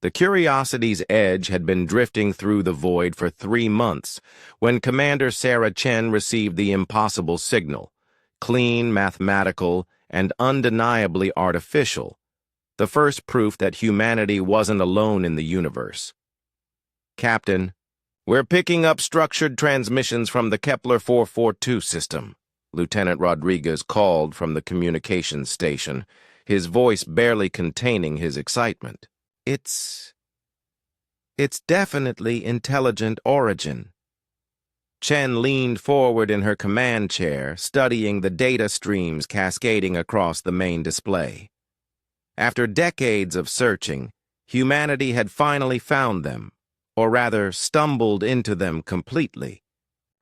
The Curiosity's edge had been drifting through the void for 3 months when Commander Sarah Chen received the impossible signal, clean, mathematical, and undeniably artificial, the first proof that humanity wasn't alone in the universe. "Captain, we're picking up structured transmissions from the Kepler 442 system," Lieutenant Rodriguez called from the communications station, his voice barely containing his excitement. It's definitely intelligent origin." Chen leaned forward in her command chair, studying the data streams cascading across the main display. After decades of searching, humanity had finally found them, or rather stumbled into them completely,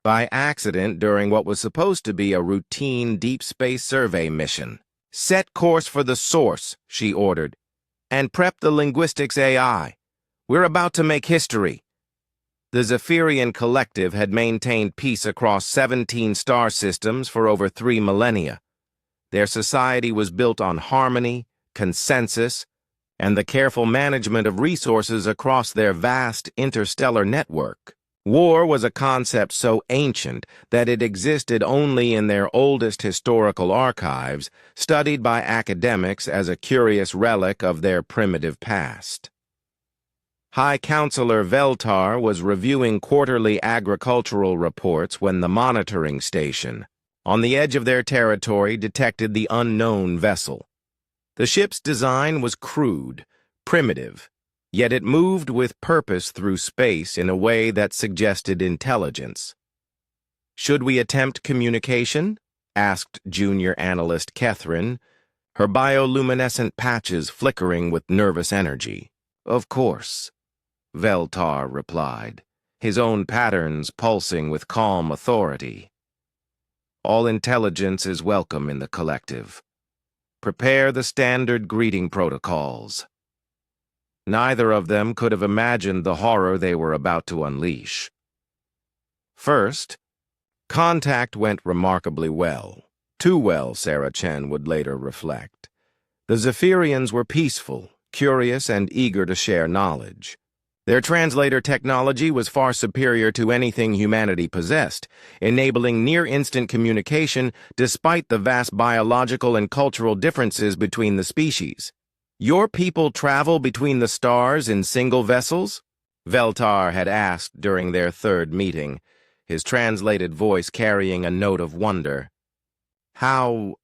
by accident during what was supposed to be a routine deep space survey mission. "Set course for the source," she ordered, "and prep the linguistics AI. We're about to make history." The Zephyrian Collective had maintained peace across 17 star systems for over 3 millennia. Their society was built on harmony, consensus, and the careful management of resources across their vast interstellar network. War was a concept so ancient that it existed only in their oldest historical archives, studied by academics as a curious relic of their primitive past. High Counselor Veltar was reviewing quarterly agricultural reports when the monitoring station, on the edge of their territory, detected the unknown vessel. The ship's design was crude, primitive, yet it moved with purpose through space in a way that suggested intelligence. "Should we attempt communication?" asked junior analyst Catherine, her bioluminescent patches flickering with nervous energy. "Of course," Veltar replied, his own patterns pulsing with calm authority. "All intelligence is welcome in the collective. Prepare the standard greeting protocols." Neither of them could have imagined the horror they were about to unleash. First, contact went remarkably well. Too well, Sarah Chen would later reflect. The Zephyrians were peaceful, curious, and eager to share knowledge. Their translator technology was far superior to anything humanity possessed, enabling near-instant communication despite the vast biological and cultural differences between the species. "Your people travel between the stars in single vessels?" Veltar had asked during their third meeting, his translated voice carrying a note of wonder. "How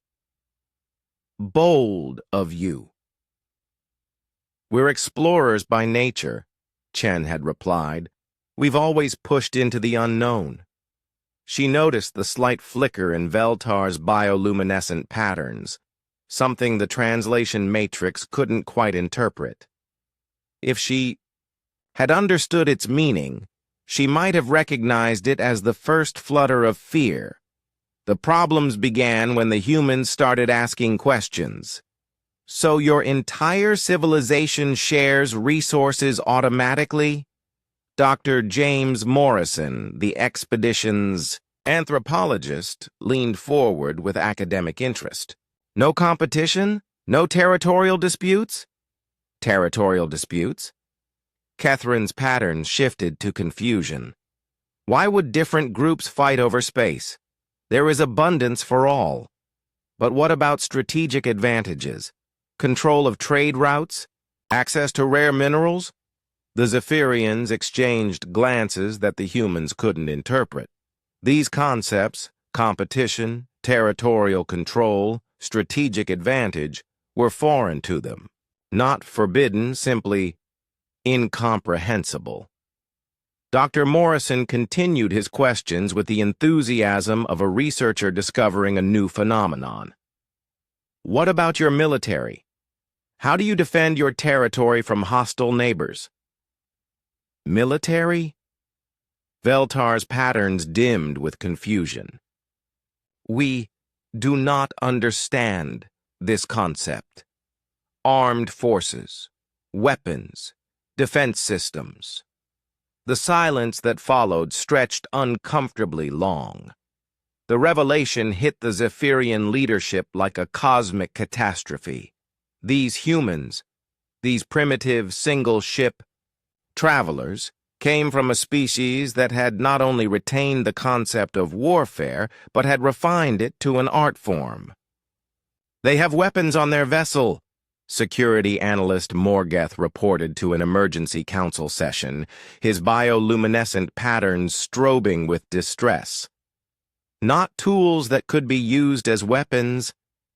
bold of you." "We're explorers by nature," Chen had replied. "We've always pushed into the unknown." She noticed the slight flicker in Veltar's bioluminescent patterns, something the translation matrix couldn't quite interpret. If she had understood its meaning, she might have recognized it as the first flutter of fear. The problems began when the humans started asking questions. "So your entire civilization shares resources automatically?" Dr. James Morrison, the expedition's anthropologist, leaned forward with academic interest. "No competition? No territorial disputes?" "Territorial disputes?" Catherine's patterns shifted to confusion. "Why would different groups fight over space? There is abundance for all. But what about strategic advantages? Control of trade routes? Access to rare minerals?" The Zephyrians exchanged glances that the humans couldn't interpret. These concepts, competition, territorial control, strategic advantage, were foreign to them. Not forbidden, simply incomprehensible. Dr. Morrison continued his questions with the enthusiasm of a researcher discovering a new phenomenon. "What about your military? How do you defend your territory from hostile neighbors?" "Military?" Veltar's patterns dimmed with confusion. "We do not understand this concept. Armed forces, weapons, defense systems." The silence that followed stretched uncomfortably long. The revelation hit the Zephyrian leadership like a cosmic catastrophe. These humans, These primitive single-ship travelers came from a species that had not only retained the concept of warfare, but had refined it to an art form. "They have weapons on their vessel," security analyst Morgeth reported to an emergency council session, his bioluminescent patterns strobing with distress. Not tools that could be used as weapons,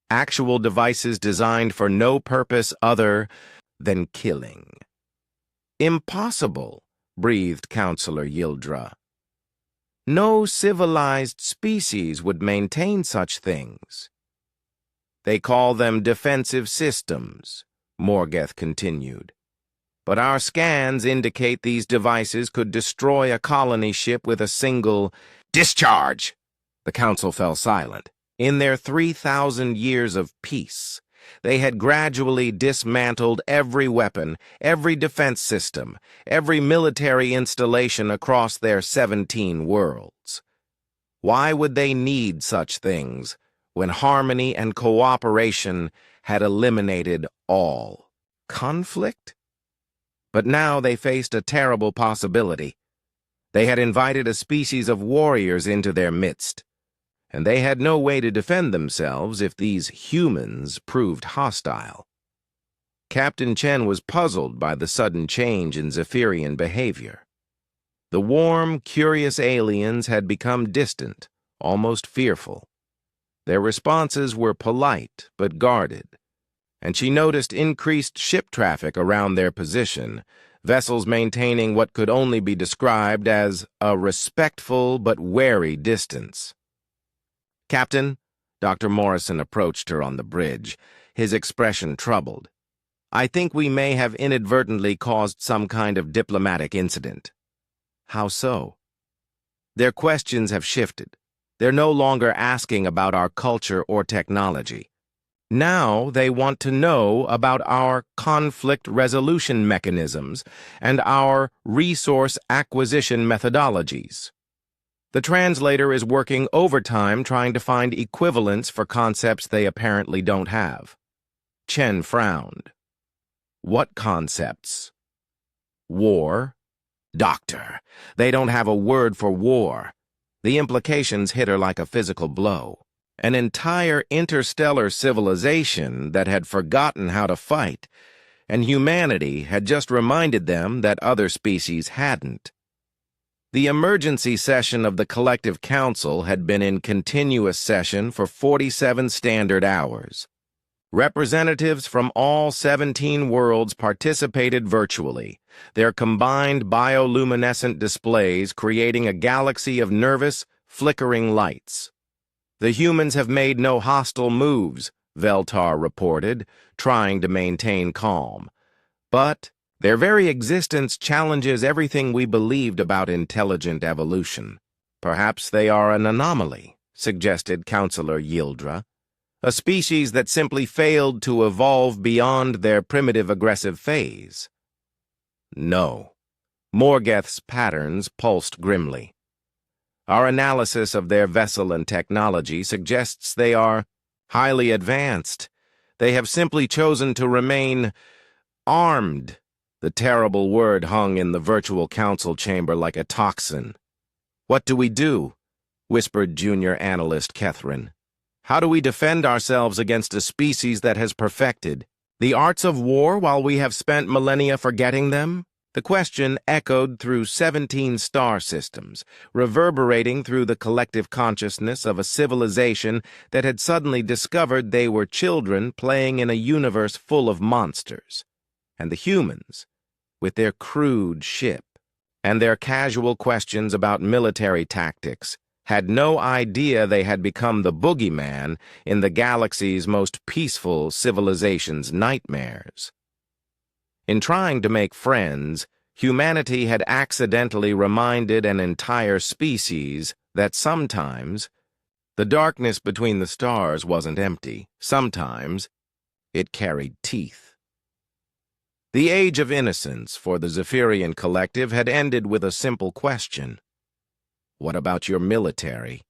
actual devices designed for no purpose other than killing. "Impossible," breathed Counselor Yildra. "No civilized species would maintain such things." "They call them defensive systems," Morgeth continued. "But our scans indicate these devices could destroy a colony ship with a single discharge." The council fell silent. In their 3,000 years of peace, they had gradually dismantled every weapon, every defense system, every military installation across their 17 worlds. Why would they need such things when harmony and cooperation had eliminated all conflict? But now they faced a terrible possibility. They had invited a species of warriors into their midst, and they had no way to defend themselves if these humans proved hostile. Captain Chen was puzzled by the sudden change in Zephyrian behavior. The warm, curious aliens had become distant, almost fearful. Their responses were polite but guarded, and she noticed increased ship traffic around their position, vessels maintaining what could only be described as a respectful but wary distance. "Captain," Dr. Morrison approached her on the bridge, his expression troubled. "I think we may have inadvertently caused some kind of diplomatic incident." "How so?" "Their questions have shifted. They're no longer asking about our culture or technology. Now they want to know about our conflict resolution mechanisms and our resource acquisition methodologies. The translator is working overtime trying to find equivalents for concepts they apparently don't have." Chen frowned. "What concepts?" "War." "Doctor, they don't have a word for war." The implications hit her like a physical blow. An entire interstellar civilization that had forgotten how to fight, and humanity had just reminded them that other species hadn't. The emergency session of the Collective Council had been in continuous session for 47 standard hours. Representatives from all 17 worlds participated virtually, their combined bioluminescent displays creating a galaxy of nervous, flickering lights. "The humans have made no hostile moves," Veltar reported, trying to maintain calm. "But their very existence challenges everything we believed about intelligent evolution." "Perhaps they are an anomaly," suggested Counselor Yildra. "A species that simply failed to evolve beyond their primitive aggressive phase." "No." Morgeth's patterns pulsed grimly. "Our analysis of their vessel and technology suggests they are highly advanced. They have simply chosen to remain armed." The terrible word hung in the virtual council chamber like a toxin. "What do we do?" whispered junior analyst Kethryn. "How do we defend ourselves against a species that has perfected the arts of war while we have spent millennia forgetting them?" The question echoed through 17 star systems, reverberating through the collective consciousness of a civilization that had suddenly discovered they were children playing in a universe full of monsters. And the humans, with their crude ship, and their casual questions about military tactics, had no idea they had become the boogeyman in the galaxy's most peaceful civilization's nightmares. In trying to make friends, humanity had accidentally reminded an entire species that sometimes the darkness between the stars wasn't empty. Sometimes it carried teeth. The age of innocence for the Zephyrian collective had ended with a simple question. What about your military?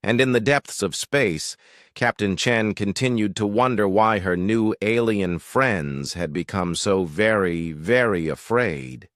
And in the depths of space, Captain Chen continued to wonder why her new alien friends had become so very, very afraid.